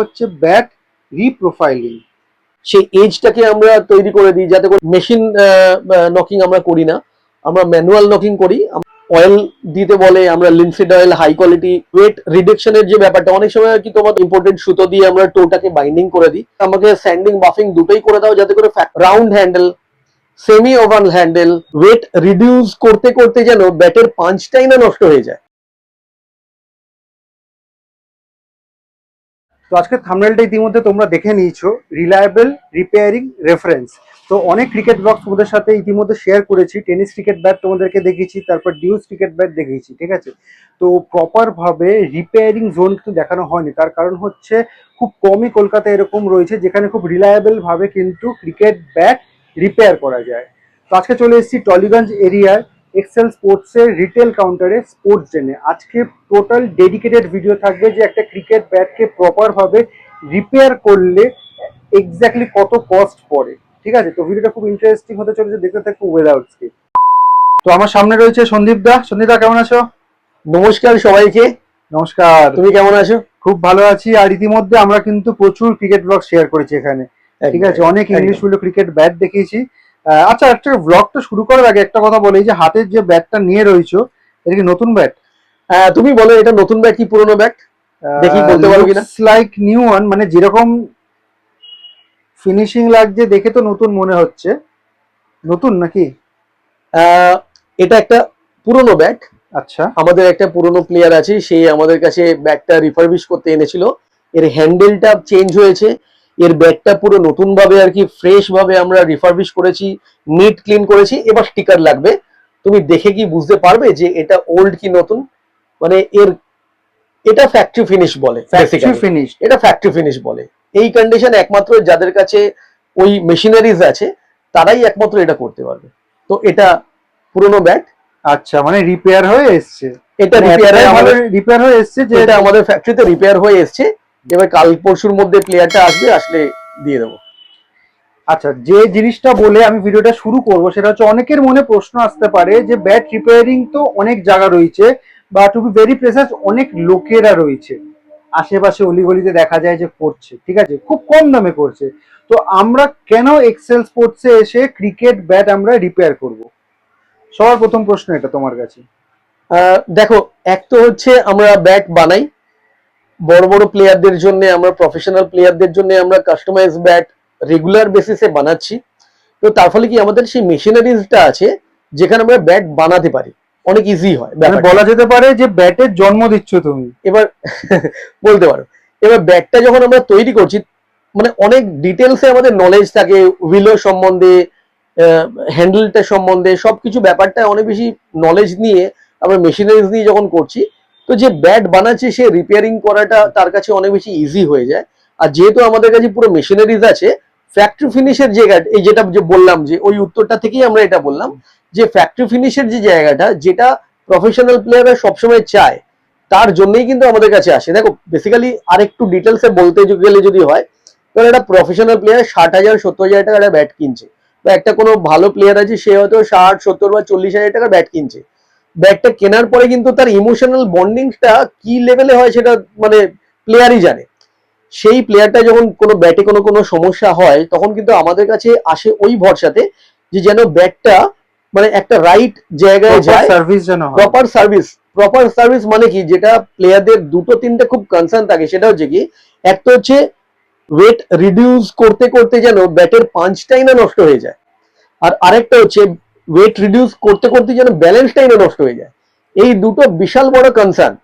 হচ্ছে ব্যাট রিপ্রোফাইলিং। সেই এজটাকে আমরা তৈরি করে দিই যাতে করে মেশিন নকিং আমরা করি না, আমরা ম্যানুয়াল নকিং করি। অয়েল দিতে বলে, আমরা linseed oil high quality. Weight রিডাকশনের যে ব্যাপারটা, অনেক সময় কি তোমার ইম্পর্টেন্ট সুতো দিয়ে আমরা টোটাকে বাইন্ডিং করে দিই, আমাকে স্যান্ডিং বাফিং দুটোই করে দাও যাতে করে round handle, semi oval handle, weight reduce করতে করতে যেন ব্যাটের পাঞ্চটাই না নষ্ট হয়ে যায়। তো আজকে থাম্বনেলটা ইতিমধ্যে তোমরা দেখে নিয়েছো, রিলায়েবল রিপেয়ারিং রেফারেন্স। তো অনেক ক্রিকেট ব্লগস তোমাদের সাথে ইতিমধ্যে শেয়ার করেছি, টেনিস ক্রিকেট ব্যাট তোমাদেরকে দেখিয়েছি, তারপর ডিউস ক্রিকেট ব্যাট দেখিয়েছি, ঠিক আছে। তো প্রপার ভাবে রিপেয়ারিং জোন কিন্তু দেখানো হয়নি, তার কারণ হচ্ছে খুব কমই কলকাতায় এরকম রয়েছে যেখানে খুব রিলায়েবল ভাবে কিন্তু ক্রিকেট ব্যাট রিপেয়ার করা যায়। তো আজকে চলে এসেছি টলিগঞ্জ এরিয়ার এক্সেল স্পোর্টসের রিটেল কাউন্টারে স্পোর্টস জেনে। আজকে টোটাল ডেডিকেটেড ভিডিও থাকবে যে একটা ক্রিকেট ব্যাটকে প্রপার ভাবে রিপেয়ার করলে এক্স্যাক্টলি কত কস্ট পড়ে, ঠিক আছে। তো ভিডিওটা খুব ইন্টারেস্টিং হতে চলেছে, দেখতে থাকো উইদাউট স্কিপ। তো আমার সামনে রয়েছে সন্দীপ দা। সন্দীপ দা কেমন আছো? নমস্কার সবাইকে। নমস্কার। তুমি কেমন আছো? খুব ভালো আছি। আর ইতিমধ্যে আমরা কিন্তু প্রচুর ক্রিকেট ব্লগ শেয়ার করেছি এখানে, ঠিক আছে। অনেক ইংলিশ গুলো ক্রিকেট ব্যাট দেখিয়েছি। আচ্ছা, একটা ব্লগটা শুরু করার আগে একটা কথা বলি, যে হাতের যে ব্যাটটা নিয়ে রয়েছো এটা কি নতুন ব্যাট? তুমি বলো, এটা নতুন ব্যাট কি পুরনো ব্যাট? দেখি বলতে পারো কিনা। লাইক নিউ ওয়ান, মানে যেরকম ফিনিশিং লাগছে দেখে তো নতুন মনে হচ্ছে। নতুন নাকি? এটা একটা পুরনো ব্যাট। আচ্ছা। আমাদের একটা পুরনো প্লেয়ার আছে, সে আমাদের কাছে ব্যাটটা রিফারবিশ করতে এনেছিল। এর হ্যান্ডেলটা চেঞ্জ হয়েছে, এর ব্যাটটা পুরো নতুন ভাবে আর কি ফ্রেশ ভাবে আমরা রিফারবিশ করেছি, নিট ক্লিন করেছি। এবার স্টিকার লাগবে, তুমি দেখে কি বুঝতে পারবে যে এটা ওল্ড কি নতুন। মানে এটা ফ্যাক্টরি ফিনিশ বলে, এটা ফ্যাক্টরি ফিনিশ বলে। এই কন্ডিশন একমাত্র যাদের কাছে ওই মেশিনারিজ আছে তারাই একমাত্র এটা করতে পারবে। তো এটা পুরনো ব্যাট। আচ্ছা, মানে রিপেয়ার হয়ে এসছে। এটা রিপেয়ার হয়ে এসছে, যে এটা আমাদের ফ্যাক্টরিতে রিপেয়ার হয়ে এসছে। এবার কাল পরশুর মধ্যে প্লেয়ারটা আসলে দিয়ে দেবো। আচ্ছা, যে জিনিসটা বলে আমি ভিডিওটা শুরু করব সেটা হচ্ছে, অনেকের মনে প্রশ্ন আসতে পারে যে ব্যাট রিপেয়ারিং তো অনেক জায়গা রয়েছে, বা টু বি ভেরি প্রেসাইজ অনেক লোকেরা রয়েছে আশেপাশে, অলিগলিতে দেখা যায় যে করছে, ঠিক আছে, খুব কম দামে করছে। তো আমরা কেন এক্সেল স্পোর্টসে এসে ক্রিকেট ব্যাট আমরা রিপেয়ার করব? সবার প্রথম প্রশ্ন এটা তোমার কাছে। দেখো, এক তো হচ্ছে আমরা ব্যাট বানাই বড় বড় প্লেয়ারদের জন্য, আমরা প্রফেশনাল প্লেয়ারদের জন্য আমরা কাস্টমাইজ ব্যাট রেগুলার বেসিসে বানাচ্ছি। তো তার ফলে কি আমাদের সেই মেশিনারিজটা আছে যেখানে আমরা ব্যাট বানাতে পারি, অনেক ইজি হয়। বলা যেতে পারে যে ব্যাটের জন্ম দিচ্ছ তুমি, এবার বলতে পারো। এবার ব্যাটটা যখন আমরা তৈরি করছি, মানে অনেক ডিটেলসে আমাদের নলেজ থাকে, হুইলো সম্বন্ধে, হ্যান্ডেলটা সম্বন্ধে, সবকিছু ব্যাপারটা অনেক বেশি নলেজ নিয়ে আমরা মেশিনারিজ নিয়ে যখন করছি, তো যে ব্যাট বানাচ্ছে সে রিপেয়ারিং করাটা তার কাছে অনেক বেশি ইজি হয়ে যায়। আর যেহেতু আমাদের কাছে পুরো মেশিনারিজ আছে, ফ্যাক্টরি ফিনিশের জায়গাটা, এই যেটা যে বললাম, যে ওই উত্তরটা থেকেই আমরা এটা বললাম যে ফ্যাক্টরি ফিনিশের যে জায়গাটা, যেটা প্রফেশনাল প্লেয়াররা সবসময় চায়, তার জন্যই কিন্তু আমাদের কাছে আসে। দেখো, বেসিক্যালি আরেকটু ডিটেলসে বলতে গেলে যদি হয়, তাহলে একটা প্রফেশনাল প্লেয়ার 60,000-70,000 টাকার ব্যাট কিনছে, বা একটা কোনো ভালো প্লেয়ার আছে সে হয়তো 60-70 বা 40,000 টাকার ব্যাট কিনছে। ব্যাটটা কেনার পরে কিন্তু তার ইমোশনাল বন্ডিংটা কি লেভেলে হয় সেটা মানে প্লেয়ারই জানে। সেই প্লেয়ারটা যখন কোনো ব্যাটে কোনো সমস্যা হয়, তখন কিন্তু আমাদের কাছে আসে ওই ভরসাতে যে যেন ব্যাটটা মানে একটা রাইট জায়গায় যায়, প্রপার সার্ভিস। মানে কি, যেটা প্লেয়ারদের দুটো তিনটে খুব কনসার্ন থাকে, সেটা হচ্ছে কি, একটা হচ্ছে ওয়েট রিডিউস করতে করতে যেন ব্যাটের পাঞ্চটাই না নষ্ট হয়ে যায়, আর আরেকটা হচ্ছে ওয়েট রিডিউস করতে করতে যেন ব্যালেন্সটাই না নষ্ট হয়ে যায়। এই দুটো বিশাল বড় কনসার্ন।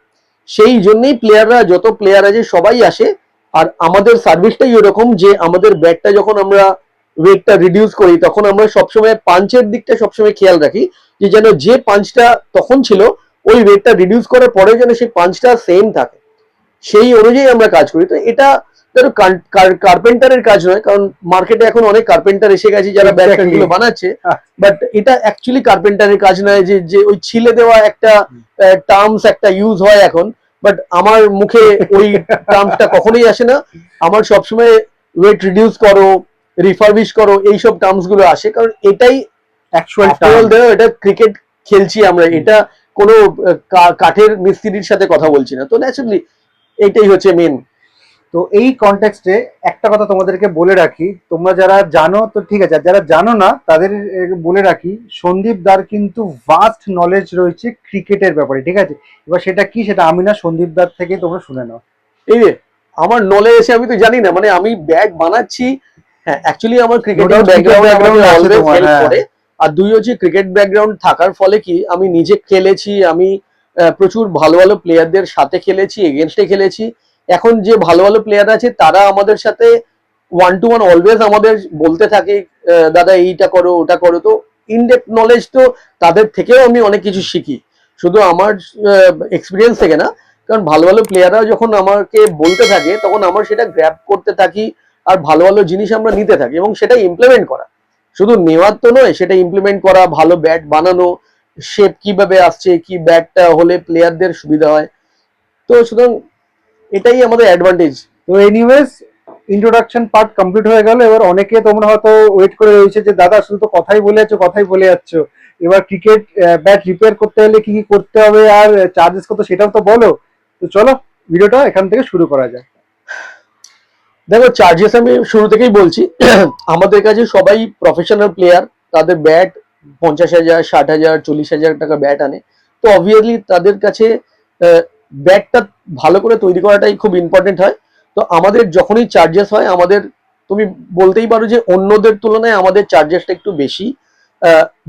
সেই জন্যই প্লেয়াররা, যত প্লেয়ার আছে সবাই আসে। আর আমাদের সার্ভিসটাই ওরকম যে আমাদের ব্যাটটা যখন আমরা ওয়েটটা রিডিউস করি, তখন আমরা সবসময় পাঞ্চের দিকটা সবসময় খেয়াল রাখি, যে যেন যে পাঞ্চটা তখন ছিল ওই ওয়েটটা রিডিউস করার পরে যেন সেই পাঞ্চটা সেম থাকে, সেই অনুযায়ী আমরা কাজ করি। তো এটা ধরো কার্পেন্টারের কাজ নয়, কারণ মার্কেটে এখন অনেক কার্পেন্টার এসে গেছে যারা ব্যাট গুলো বানাচ্ছে, বাট এটা অ্যাকচুয়ালি কার্পেন্টারের কাজ নয়। যে ওই ছিলে দেওয়া একটা টার্মস একটা ইউজ হয় এখন, বাট আমার মুখে ওই টার্মসটা কখনোই আসে না। আমার সবসময় ওয়েট রিডিউস করো, রিফারবিশ করো, এইসব টার্মস গুলো আসে, কারণ এটাই অ্যাকচুয়াল টার্ম। এটা ক্রিকেট খেলছি আমরা, এটা কোনো কাঠের মিস্ত্রির সাথে কথা বলছি না। তো ন্যাচুরালি এইটাই হচ্ছে মেন। তো তো এই কনটেক্সটে একটা কথা তোমাদেরকে বলে রাখি, তোমরা যারা জানো তো ঠিক আছে, আর যারা জানো না তাদের বলে রাখি, সন্দীপ দার কিন্তু ভাস্ট নলেজ রয়েছে ক্রিকেটের ব্যাপারে, ঠিক আছে। এবার সেটা কি, সেটা আমি না, সন্দীপ দার থেকে তোমরা শুনে নাও। এই যে আমার নলেজ আমি তো জানি না, মানে আমি ব্যাট বানাচ্ছি। হ্যাঁ, অ্যাকচুয়ালি আমার ক্রিকেটিং ব্যাকগ্রাউন্ড অলওয়েজ হেল্প করে। আর দুই হচ্ছে ক্রিকেট ব্যাকগ্রাউন্ড থাকার ফলে কি আমি নিজে খেলেছি, আমি প্রচুর ভালো ভালো প্লেয়ারদের সাথে খেলেছি, এগেনস্টে খেলেছি। এখন যে ভালো ভালো প্লেয়ার আছে তারা আমাদের সাথে ওয়ান টু ওয়ান অলওয়েজ আমাদের বলতে থাকে দাদা এইটা করো ওটা করো। তো ইনডেপথ নলেজ তো তাদের থেকেও আমি অনেক কিছু শিখি, শুধু আমার এক্সপিরিয়েন্স থেকে না। কারণ ভালো ভালো প্লেয়াররা যখন আমাকে বলতে থাকে তখন আমার সেটা গ্র্যাব করতে থাকি, আর ভালো ভালো জিনিস আমরা নিতে থাকি এবং সেটা ইমপ্লিমেন্ট করা, শুধু নেওয়ার তো নয়, সেটা ইমপ্লিমেন্ট করা, ভালো ব্যাট বানানো, শেপ কিভাবে আসছে, কি ব্যাটটা হলে প্লেয়ারদের সুবিধা হয়। তো সুতরাং এটাই আমাদের অ্যাডভান্টেজ। তো এনিওয়েজ, ইন্ট্রোডাকশন পার্ট কমপ্লিট হয়ে গেল। এবার অনেকে তোমরা হয়তো ওয়েট করে রয়েছে যে দাদা শুধু তো কথাই বলে যাচ্ছ কথাই বলে যাচ্ছ, এবার ক্রিকেট ব্যাট রিপেয়ার করতে হলে কি কি করতে হবে আর চার্জেস কত সেটাও তো বলো। তো চলো ভিডিওটা এখান থেকে শুরু করা যায়। দেখো, চার্জেস আমি শুরু থেকেই বলছি। আমাদের কাছে সবাই প্রফেশনাল প্লেয়ার, তাদের ব্যাট 50,000, 60,000, 40,000 টাকা ব্যাট আনে। তো অবভিয়াসলি তাদের কাছে ব্যাটটা ভালো করে তৈরি করাটাই খুব ইম্পর্টেন্ট হয়। তো আমাদের যখনই চার্জেস হয়, আমাদের তুমি বলতেই পারো যে অন্যদের তুলনায় আমাদের চার্জেসটা একটু বেশি,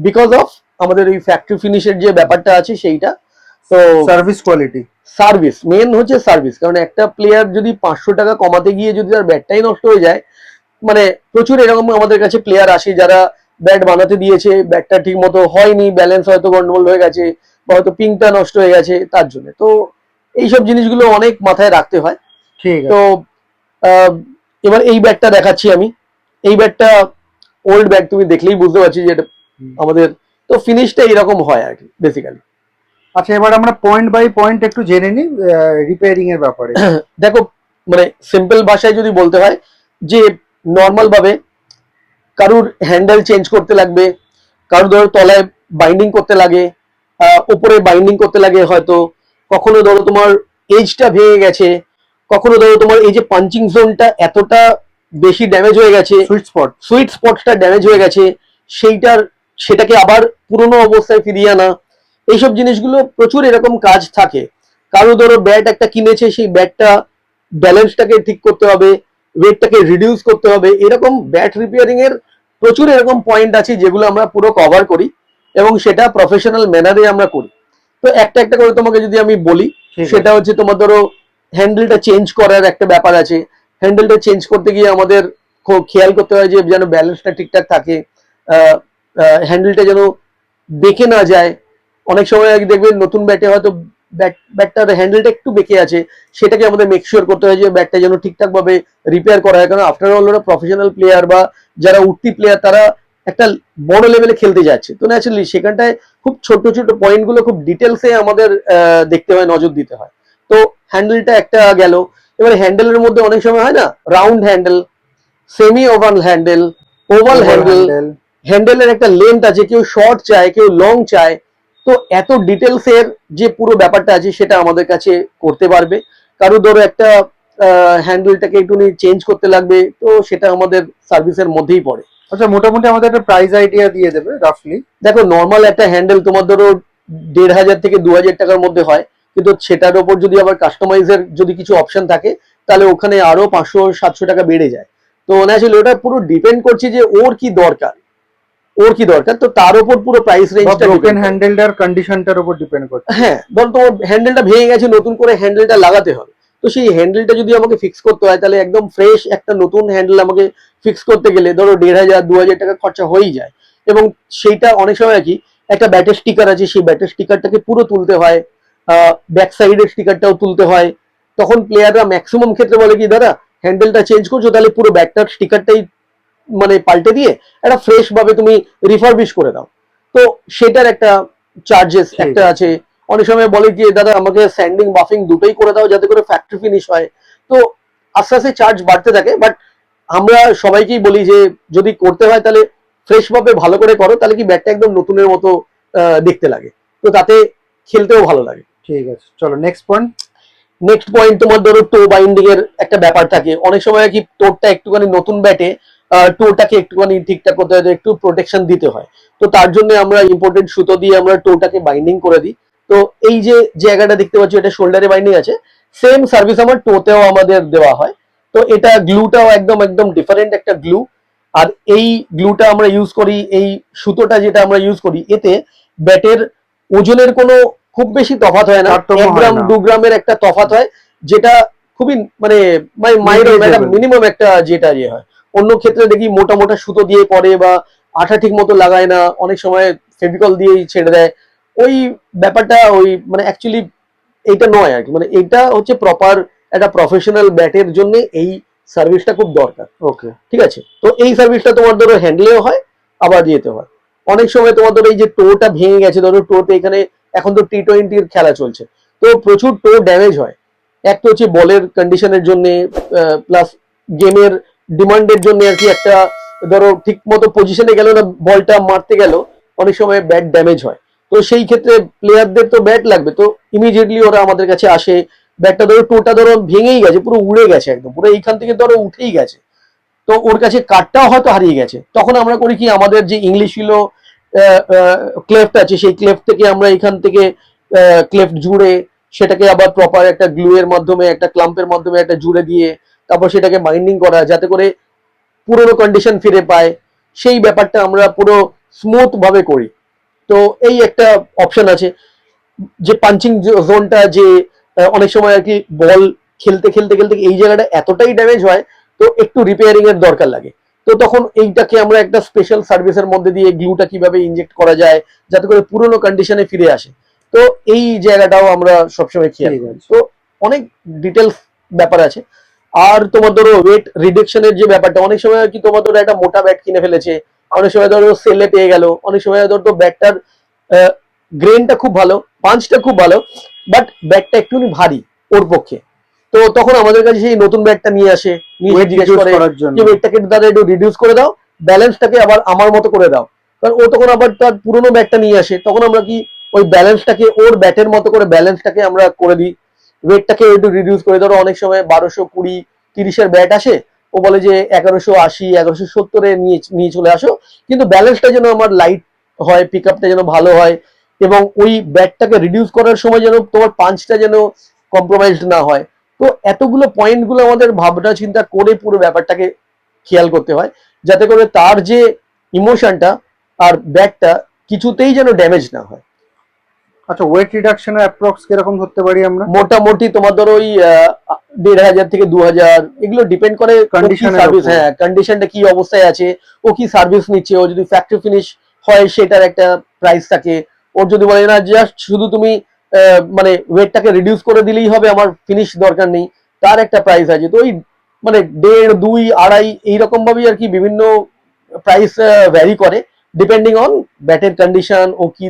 বিকজ অফ আমাদের ওই ফ্যাক্টরি ফিনিশের যে ব্যাপারটা আছে সেইটা। তো সার্ভিস কোয়ালিটি, সার্ভিস মেন হচ্ছে সার্ভিস, কারণ একটা প্লেয়ার যদি 500 টাকা কমাতে গিয়ে যদি তার ব্যাটটাই নষ্ট হয়ে যায়, মানে প্রচুর এরকম আমাদের কাছে প্লেয়ার আসে যারা ব্যাট বানাতে দিয়েছে, ব্যাটটা ঠিক মতো হয়নি, ব্যালেন্স হয়তো গন্ডগোল হয়ে গেছে, বা হয়তো পিংটা নষ্ট হয়ে গেছে তার জন্য। তো এইসব জিনিসগুলো অনেক মাথায় রাখতে হয়। ঠিক তো আছে। আহ, এবার এই ব্যাটটা দেখাচ্ছি আমি। এই ব্যাটটা ওল্ড ব্যাট, তুমি দেখলেই বুঝতে পারছি যে এটা আমাদের, তো ফিনিশটা এরকম হয় আর কি বেসিক্যালি। আচ্ছা, এবার আমরা পয়েন্ট বাই পয়েন্ট একটু জেনে নিই রিপেয়ারিং এর ব্যাপারে। দেখো, মানে সিম্পল ভাষায় যদি বলতে হয়, যে নর্মাল ভাবে কারুর হ্যান্ডেল চেঞ্জ করতে লাগবে, কারুর ধরো তলায় বাইন্ডিং করতে লাগে, উপরে বাইন্ডিং করতে লাগে হয়তো, কখনো ধরো তোমার এজটা ভেঙে গেছে, কখনো ধরো তোমার এই যে পাঞ্চিং জোনটা এতটা বেশি ড্যামেজ হয়ে গেছে, সুইট স্পটটা ড্যামেজ হয়ে গেছে, সেটাকে আবার পুরোনো অবস্থায় ফিরিয়ে আনা, এইসব জিনিসগুলো প্রচুর এরকম কাজ থাকে। কারো ধরো ব্যাট একটা কিনেছে, সেই ব্যাটটা ব্যালেন্সটাকে ঠিক করতে হবে, ওয়েটটাকে রিডিউস করতে হবে, এরকম ব্যাট রিপেয়ারিং এর প্রচুর এরকম পয়েন্ট আছে যেগুলো আমরা পুরো কভার করি এবং সেটা প্রফেশনাল ম্যানারে আমরা করি। তো একটা একটা করে তোমাকে যদি আমি বলি, সেটা হচ্ছে তোমার ধরো হ্যান্ডেলটা চেঞ্জ করার একটা ব্যাপার আছে। হ্যান্ডেলটা চেঞ্জ করতে গিয়ে আমাদের খুব খেয়াল করতে হয় যে যেন ব্যালেন্সটা ঠিকঠাক থাকে, হ্যান্ডেলটা যেন বেঁকে না যায়। অনেক সময় দেখবেন নতুন ব্যাটে হয়তো ব্যাটটার হ্যান্ডেলটা একটু বেঁকে আছে, সেটাকে আমাদের মেক শিওর করতে হয় যে ব্যাটটা যেন ঠিকঠাক ভাবে রিপেয়ার করা হয়। কারণ আফটার অল ওরা প্রফেশনাল প্লেয়ার বা যারা উঠতি প্লেয়ার, তারা একটা বড় লেভেলে খেলতে যাচ্ছে। তো ন্যাচারালি সেখানটায় খুব ছোট ছোট পয়েন্ট গুলো খুব ডিটেলসে আমাদের দেখতে হয়, নজর দিতে হয়। তো হ্যান্ডেলটা একটা গেল। এবারে হ্যান্ডেলের মধ্যে অনেক সময় হয় না, round handle, semi oval handle, oval handle, হ্যান্ডেলের একটা লেন্থ আছে, কেউ শর্ট চায়, কেউ লং চায়। তো এত ডিটেলস এর যে পুরো ব্যাপারটা আছে সেটা আমাদের কাছে করতে পারবে। কারো ধরো একটা হ্যান্ডেলটাকে একটু চেঞ্জ করতে লাগবে, তো সেটা আমাদের সার্ভিসের মধ্যেই পড়ে। আচ্ছা, মোটামুটি আমাদের একটা প্রাইস আইডিয়া দিয়ে দেবে রাফলি। দেখো, নর্মাল একটা হ্যান্ডেল তোমার ধরো 1,500 থেকে 2,000 টাকার মধ্যে হয়, কিন্তু সেটার উপর যদি আবার কাস্টমাইজের যদি কিছু অপশন থাকে, তাহলে ওখানে আরো 500-700 টাকা বেড়ে যায়। তো ন্যাচারালি ওটা পুরো ডিপেন্ড করছে যে ওর কি দরকার, তো তার উপর পুরো প্রাইস রেঞ্জটা ব্রোকেন হ্যান্ডেলটার কন্ডিশনটার উপর ডিপেন্ড করছে। হ্যাঁ, ধর তোমার হ্যান্ডেলটা ভেঙে গেছে, নতুন করে হ্যান্ডেলটা লাগাতে হবে। তো সেই হ্যান্ডেলটা যদি আমাকে ফিক্স করতে হয়, তাহলে একদম ফ্রেশ একটা নতুন হ্যান্ডেল আমাকে ফিক্স করতে গেলে ধরো 1,500-2,000 টাকা খরচা হয়েই যায়। এবং সেইটা অনেক সময় কি একটা ব্যাটের স্টিকার আছে, সেই ব্যাটের স্টিকারটাকে পুরো তুলতে হয়, ব্যাক সাইডের স্টিকারটাও তুলতে হয়। তখন প্লেয়াররা ম্যাক্সিমাম ক্ষেত্রে বলে কি, দাদা হ্যান্ডেলটা চেঞ্জ করছো, তাহলে পুরো ব্যাকটার স্টিকারটাই মানে পাল্টে দিয়ে একটা ফ্রেশ ভাবে তুমি রিফারবিশ করে দাও। তো সেটার একটা চার্জেস একটা আছে। অনেক সময় বলে যে দাদা আমাকে স্যান্ডিং বাফিং দুটোই করে দাও যাতে করে ফ্যাক্টরি ফিনিশ হয়। তো আস্তে আস্তে চার্জ বাড়তে থাকে, বাট আমরা সবাইকেই বলি যে যদি করতে হয় তাহলে ফ্রেশ ভাবে ভালো করে করো, তাহলে কি ব্যাটটা একদম নতুনের মতো দেখতে লাগে, তো তাতে খেলতেও ভালো লাগে। ঠিক আছে, চলো নেক্সট পয়েন্ট। নেক্সট পয়েন্ট তোমার ধরো টো বাইন্ডিং এর একটা ব্যাপার থাকে, অনেক সময় কি টোরটা একটুখানি নতুন ব্যাটে টোটাকে একটুখানি ঠিকঠাক করতে হয়, একটু প্রোটেকশন দিতে হয়। তো তার জন্য আমরা ইম্পোর্টেন্ট সুতো দিয়ে আমরা টোটাকে বাইন্ডিং করে দিই। তো এই যে জায়গাটা দেখতে পাচ্ছি এটা শোল্ডারে বাইন্ডিং আছে, সেম সার্ভিস আমার টোতেও আমাদের দেওয়া হয়। তো এটা গ্লুটাও একদম একদম ডিফারেন্ট একটা গ্লু। আর এই গ্লুটা আমরা ইউজ করি, এই সুতোটা যেটা আমরা ইউজ করি, এতে ব্যাটের ওজনের কোনো খুব বেশি তফাৎ হয় না, তারতম্য 1 হয় গ্রাম না। 2 গ্রামের একটা তফাৎ হয়, যেটা খুবই মানে Negligible। মিনিমাম একটা যেটা ইয়ে হয়। অন্য ক্ষেত্রে দেখি মোটা মোটা সুতো দিয়ে করে বা আঠা ঠিক মতো লাগায় না, অনেক সময় ফেভিকল দিয়েই ছেড়ে দেয়। ওই ব্যাপারটা ওই মানে অ্যাকচুয়ালি এইটা নয় আর কি, মানে এটা হচ্ছে প্রপার একটা প্রফেশনাল ব্যাটের জন্য এই সার্ভিসটা খুব দরকার। ওকে। ঠিক আছে, তো এই সার্ভিসটা তোমার ধরো হ্যান্ডলেও হয়, আবার যেতে হয়। অনেক সময় তোমার ধরো এই যে টোটা ভেঙে গেছে, ধরো টোতে এখানে এখন তো T20 খেলা চলছে, তো প্রচুর টো ড্যামেজ হয়। এক তো হচ্ছে বলের কন্ডিশনের জন্য, প্লাস গেমের ডিমান্ডের জন্য আর কি, একটা ধরো ঠিক মতো পজিশনে গেল না, বলটা মারতে গেল, অনেক সময় ব্যাট ড্যামেজ হয়। তো সেই ক্ষেত্রে প্লেয়ারদের তো ব্যাট লাগবে, তো ইমিডিয়েটলি ওরা আমাদের কাছে আসে। ব্যাটটা ধরো টোটা ধরো ভেঙেই গেছে, পুরো উড়ে গেছে একদম, পুরো এইখান থেকে ধরো উঠেই গেছে, তো ওর কাছে কার্ডটাও হয়তো হারিয়ে গেছে। তখন আমরা করি কি, আমাদের যে ইংলিশ ফিলো ক্লেফট আছে, সেই ক্লেফট থেকে আমরা এখান থেকে ক্লেফট জুড়ে সেটাকে আবার প্রপার একটা গ্লু এর মাধ্যমে, একটা ক্লাম্পের মাধ্যমে একটা জুড়ে দিয়ে তারপর সেটাকে বাইন্ডিং করা, যাতে করে পুরোনো কন্ডিশন ফিরে পায়, সেই ব্যাপারটা আমরা পুরো স্মুথ ভাবে করি। তো এই একটা অপশন আছে যে পাঞ্চিং জোনটা, যে অনেক সময় আর কি বল খেলতে খেলতে খেলতে এই জায়গাটা এতটাই ড্যামেজ হয়, তো একটু রিপেয়ারিং এর দরকার লাগে। তো তখন এইটাকে আমরা একটা স্পেশাল সার্ভিসের মধ্যে দিয়ে গ্লুটা কিভাবে ইনজেক্ট করা যায় যাতে করে পুরোনো কন্ডিশনে ফিরে আসে, তো এই জায়গাটাও আমরা সবসময় খেয়াল ঠিক করি। আছে। তো অনেক ডিটেলস ব্যাপার আছে। আর তোমার ধরো ওয়েট রিডাকশনের যে ব্যাপারটা, অনেক সময় কি তোমার ধরো একটা মোটা ব্যাট কিনে ফেলেছে, অনেক সময় ধরো সেলে পেয়ে গেল, অনেক সময় ধরো ব্যাটটার গ্রেনটা খুব ভালো, পাঞ্চটা খুব ভালো, বাট ব্যাটটা একটুখানি ভারী ওর পক্ষে। তো তখন আমাদের কাছে সেই নতুন ব্যাটটা নিয়ে আসে, নিয়ে এসে ওয়েট জিজ্ঞেস রিডিউস করে করার জন্য। যে ওয়েটটাকে দাদা একটু রিডিউস করে দাও, ব্যালেন্সটাকে আবার আমার মতো করে দাও। কারণ ও তখন আবার তার পুরোনো ব্যাটটা নিয়ে আসে, তখন আমরা কি ওই ব্যালেন্সটাকে ওর ব্যাটের মতো করে ব্যালেন্সটাকে আমরা করে দিই, ওয়েটটাকে একটু রিডিউস করে। ধরো অনেক সময় 1220-30-এর ব্যাট আসে, ও বলে যে 1180-1170-এ নিয়ে নিয়ে চলে আসো, কিন্তু ব্যালেন্সটা যেন আমার লাইট হয়, পিক আপটা যেন ভালো হয়, এবং ওই ব্যাটটাকে রিডিউস করার সময় যেন তোমার পাঞ্চটা যেন কম্প্রোমাইজড না হয়। তো এতগুলো পয়েন্টগুলো আমাদের ভাবনা চিন্তা করে পুরো ব্যাপারটাকে খেয়াল করতে হয়, যাতে করে তার যে ইমোশনটা আর ব্যাটটা কিছুতেই যেন ড্যামেজ না হয়। আচ্ছা, ওয়েট রিডাকশনের অ্যাপ্রক্স কিরকম ধরতে পারি আমরা? মোটামুটি তোমার ধরো ওই 1500 থেকে 2000, এগুলো ডিপেন্ড করে কন্ডিশনের সার্ভিস, উপর। হ্যাঁ কন্ডিশনটা কি অবস্থায় আছে, ও কি সার্ভিস নিচ্ছে। ও যদি ফ্যাক্টরি ফিনিশ হয় সেটার একটা প্রাইস থাকে, ওর যদি বলে না জাস্ট শুধু তুমি মানে ওয়েটটাকে রিডিউস করে দিলেই হবে, আমার ফিনিশ দরকার নেই, তার একটা প্রাইস আছে। তো ওই মানে 1.5, 2, 2.5 এইরকম ভাবেই আর কি বিভিন্ন প্রাইস ভ্যারি করে, ডিপেন্ডিং অন ব্যাটের কন্ডিশন, ও কি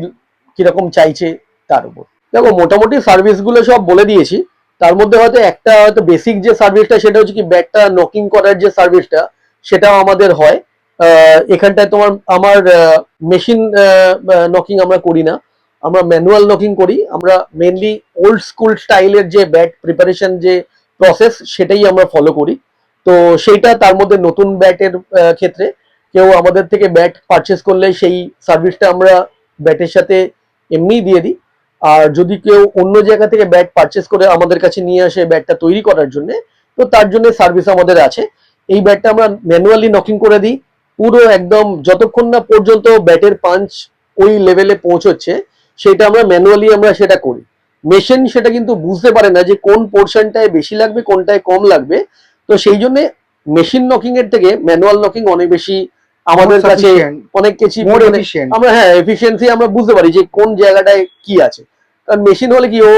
কিরকম চাইছে তার উপর। দেখো মোটামুটি সার্ভিস গুলো সব বলে দিয়েছি, তার মধ্যে হয়তো একটা হয়তো বেসিক যে সার্ভিসটা সেটা হচ্ছে কি ব্যাটটা নকিং করার যে সার্ভিসটা, সেটাও আমাদের হয়। এখানটায় তোমার আমার মেশিন নকিং আমরা করি না, আমরা ম্যানুয়াল নকিং করি। আমরা মেনলি ওল্ড স্কুল স্টাইলের যে ব্যাট প্রিপারেশন যে প্রসেস, সেটাই আমরা ফলো করি। তো সেইটা তার মধ্যে নতুন ব্যাটের ক্ষেত্রে কেউ আমাদের থেকে ব্যাট পারচেস করলে সেই সার্ভিসটা আমরা ব্যাটের সাথে এমনিই দিয়ে দিই। আর যদি কেউ অন্য জায়গা থেকে ব্যাট পারচেস করে আমাদের কাছে নিয়ে আসে ব্যাটটা তৈরি করার জন্য, তো তার জন্য সার্ভিস আমাদের আছে। এই ব্যাটটা আমরা ম্যানুয়ালি নকিং করে দিই, পুরো একদম যতক্ষণ না পর্যন্ত ব্যাটের পাঞ্চ ওই লেভেলে পৌঁছচ্ছে, সেটা আমরা ম্যানুয়ালি আমরা সেটা করি। মেশিন সেটা কিন্তু বুঝতে পারে না যে কোন পোর্শনটায় বেশি লাগবে কোনটায় কম লাগবে। তো সেই জন্য মেশিন নকিং এর থেকে ম্যানুয়াল নকিং অনেক বেশি আমাদের কাছে অনেক কিছু মোর এফিশিয়েন্ট। আমরা হ্যাঁ এফিসিয়েন্সি আমরা বুঝতে পারি যে কোন জায়গাটায় কি আছে। কারণ মেশিন হলে কি ও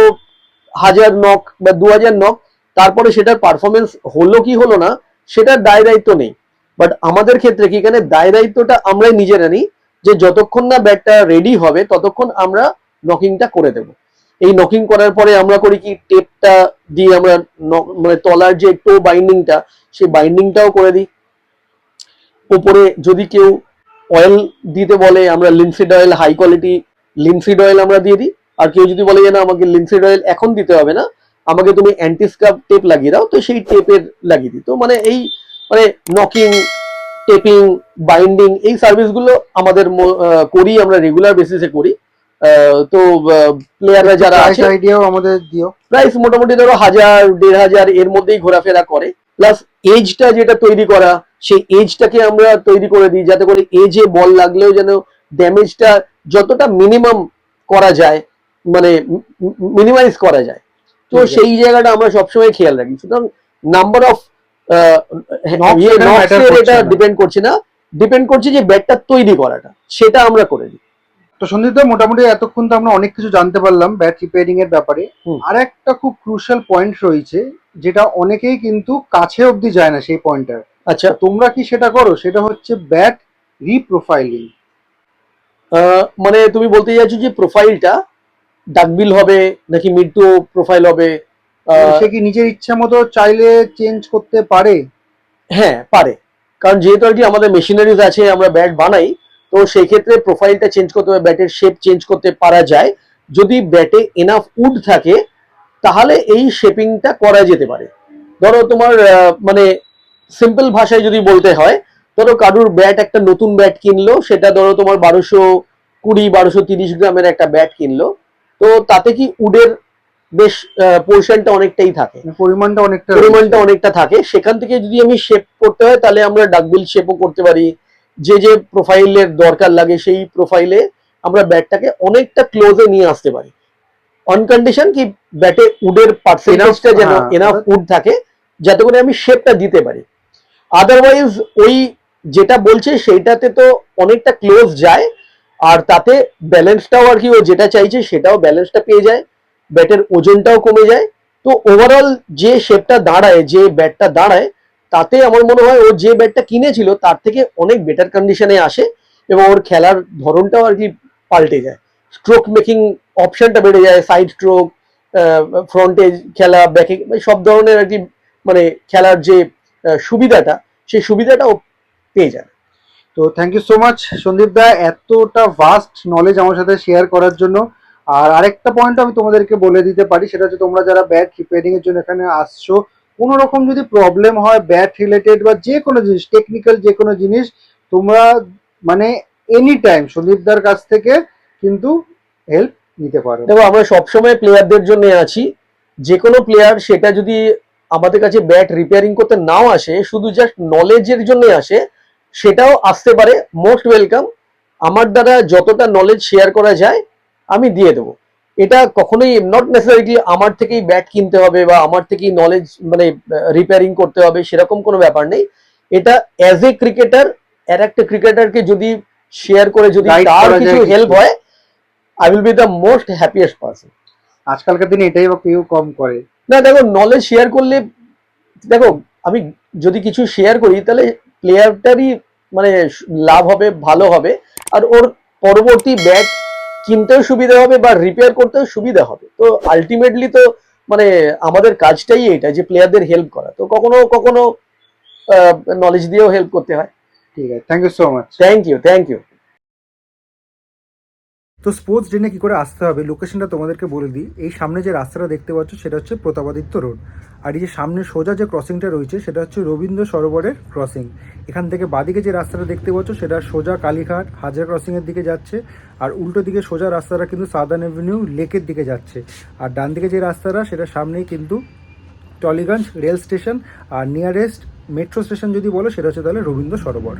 1000 নক বা 2000 নক, তারপরে সেটার পারফরমেন্স হলো কি হলো না সেটার দায় দায়িত্ব নেই। বাট আমাদের ক্ষেত্রে কি, এখানে দায় দায়িত্বটা আমরাই নিজেরা নিই, যে যতক্ষণ না ব্যাটটা রেডি হবে ততক্ষণ আমরা নকিংটা করে দেব। এই নকিং করার পরে আমরা করি কি, টেপটা দিয়ে আমরা মানে তলার যে টো বাইন্ডিংটা, সেই বাইন্ডিংটাও করে দিই। উপরে যদি কেউ অয়েল দিতে বলে, আমরা linseed oil, high quality linseed oil আমরা দিয়ে দিই। আর কেউ যদি বলে যে না আমাকে লিনসিড অয়েল এখন দিতে হবে না, আমাকে তুমি অ্যান্টি স্কাব টেপ লাগিয়ে দাও, তো সেই টেপের লাগিয়ে দিই। তো মানে এই মানে নকিং, টেপিং, বাইন্ডিং এই সার্ভিসগুলো আমাদের করি, আমরা রেগুলার বেসিসে করি। তো প্লেয়াররা যারা আছে আইডিয়াও আমাদের দিও। প্রাইস মোটামুটি ধরো 1000-1500 এর মধ্যেই ঘোরাফেরা করে। প্লাস এজটা যেটা তৈরি করা, সেই এজটাকে আমরা তৈরি করে দিই যাতে করে এজে বল লাগলেও যেন ড্যামেজটা যতটা মিনিমাম করা যায়, মানে মিনিমাইজ করা যায়। তো সেই জায়গাটা আমরা সবসময় খেয়াল রাখি। সুতরাং নাম্বার অফ এটা ডিপেন্ড করছে না, ডিপেন্ড করছে যে ব্যাটটা তৈরি করাটা, সেটা আমরা করে দিই। তো সন্দীপ দা, মোটামুটি এতক্ষণ তো আমরা অনেক কিছু জানতে পারলাম ব্যাট রিপেয়ারিং এর ব্যাপারে। আর একটা খুব ক্রুশাল পয়েন্ট রয়েছে যেটা অনেকেই কিন্তু কাছে অবধি যায় না, সেই পয়েন্টটা। আচ্ছা, তোমরা কি সেটা করো? সেটা হচ্ছে ব্যাট রিপ্রোফাইলিং। মানে তুমি বলতে চাইছো যে প্রোফাইলটা ডাকবিল হবে নাকি মিড টু প্রোফাইল হবে? সে কি নিজের ইচ্ছা মতো চাইলে চেঞ্জ করতে পারে? হ্যাঁ পারে, কারণ যেহেতু আর কি আমাদের মেশিনারিজ আছে, আমরা ব্যাট বানাই, তো সেই ক্ষেত্রে প্রোফাইলটা চেঞ্জ করতে হবে, ব্যাটের শেপ চেঞ্জ করতে পারা যায়। যদি ব্যাটে এনাফ উড থাকে তাহলে এই শেপিংটা করা যেতে পারে। ধরো তোমার মানে সিম্পল ভাষায় যদি বলতে হয়, ধরো কারুর ব্যাট, একটা নতুন ব্যাট কিনলো, সেটা ধরো তোমার 1220-1230 গ্রামের একটা ব্যাট কিনলো, তো তাতে কি উডের বেশ পোর্শনটা অনেকটাই থাকে, পরিমাণটা অনেকটা থাকে। সেখান থেকে যদি আমি শেপ করতে হয় তাহলে আমরা ডাকবিল শেপও করতে পারি। যে যে প্রোফাইলের দরকার লাগে সেই প্রোফাইলে আমরা ব্যাটটাকে অনেকটা ক্লোজে নিয়ে আসতে পারি, অন কন্ডিশন কি ব্যাটে উডের পার্সেন্টেজটা যেন এনাফ উড থাকে যাতে করে আমি শেপটা দিতে পারি। আদারওয়াইজ ওই যেটা বলছে সেইটাতে তো অনেকটা ক্লোজ যায়, আর তাতে ব্যালেন্সটাও আর কি ও যেটা চাইছে সেটাও ব্যালেন্সটা পেয়ে যায়, ব্যাটের ওজনটাও কমে যায়। তো ওভারঅল যে শেপটা দাঁড়ায়, যে ব্যাটটা দাঁড়ায়, তাতে আমার মনে হয় ও যে ব্যাটটা কিনেছিল তার থেকে অনেক বেটার কন্ডিশনে আসে এবং ওর খেলার ধরনটাও আর কি পাল্টে যায়। স্ট্রোক মেকিং অপশনটা বেড়ে যায়, সাইড স্ট্রোক, ফ্রন্টে খেলা, ব্যাকে, সব ধরনের আর কি মানে খেলার যে সুবিধাটা, সেই সুবিধাটাও পেয়ে যায়। তো thank you so much Sandeep দা, এতটা ভাস্ট নলেজ আমার সাথে শেয়ার করার জন্য। আর আরেকটা পয়েন্ট আমি তোমাদেরকে বলে দিতে পারি, সেটা হচ্ছে তোমরা যারা ব্যাট রিপেয়ারিং এর জন্য এখানে আসছো, কোনো রকম যদি প্রবলেম হয় ব্যাট রিলেটেড বা যে কোনো জিনিস, টেকনিক্যাল যে কোনো জিনিস, তোমরা মানে এনি টাইম সন্দীপ দার কাছ থেকে কিন্তু হেল্প নিতে পারো। দেখো আমরা সবসময় প্লেয়ারদের জন্য আছি। যে কোনো প্লেয়ার, সেটা যদি আমাদের কাছে ব্যাট রিপেয়ারিং করতে নাও আসে, শুধু জাস্ট নলেজের জন্য আসে, সেটাও আসতে পারে, মোস্ট ওয়েলকাম। আমার দ্বারা যতটা নলেজ শেয়ার করা যায় আমি দিয়ে দেবো। এটা কখনোই নট নেসেসারিলি আমার থেকেই ব্যাট কিনতে হবে বা আমার থেকেই নলেজ মানে রিপেয়ারিং করতে হবে, সেরকম কোনো ব্যাপার নেই। এটা অ্যাজ এ ক্রিকেটার, আর একটা ক্রিকেটারকে যদি শেয়ার করে যদি তার কিছু হেল্প হয়, I will be the most happiest person. আজকালকার দিনে এটাই বা কেউ কম করে না। দেখো নলেজ শেয়ার করলে, দেখো আমি যদি কিছু শেয়ার করি তাহলে প্লেয়ারটারই মানে লাভ হবে, ভালো হবে, আর ওর পরবর্তী ব্যাট কিনতেও সুবিধা হবে বা রিপেয়ার করতেও সুবিধা হবে। তো আলটিমেটলি তো মানে আমাদের কাজটাই এটা, যে প্লেয়ারদের হেল্প করা। তো কখনো কখনো নলেজ দিয়েও হেল্প করতে হয়। ঠিক আছে, thank you so much. Thank you, thank you. তো স্পোর্টস ড্রেনে কী করে আসতে হবে, লোকেশনটা তোমাদেরকে বলে দিই। এই সামনে যে রাস্তাটা দেখতে পাচ্ছ সেটা হচ্ছে প্রতাপাদিত্য রোড, আর এই যে সামনে সোজা যে ক্রসিংটা রয়েছে সেটা হচ্ছে রবীন্দ্র সরোবরের ক্রসিং। এখান থেকে বাদিকে যে রাস্তাটা দেখতে পাচ্ছ সেটা সোজা কালীঘাট হাজার ক্রসিংয়ের দিকে যাচ্ছে, আর উল্টো দিকে সোজা রাস্তাটা কিন্তু সাদার্ন অ্যাভিনিউ লেকের দিকে যাচ্ছে। আর ডান দিকে যে রাস্তাটা সেটা সামনেই কিন্তু টলিগঞ্জ রেল স্টেশন, আর নিয়ারেস্ট মেট্রো স্টেশন যদি বলো সেটা হচ্ছে তাহলে রবীন্দ্র সরোবর।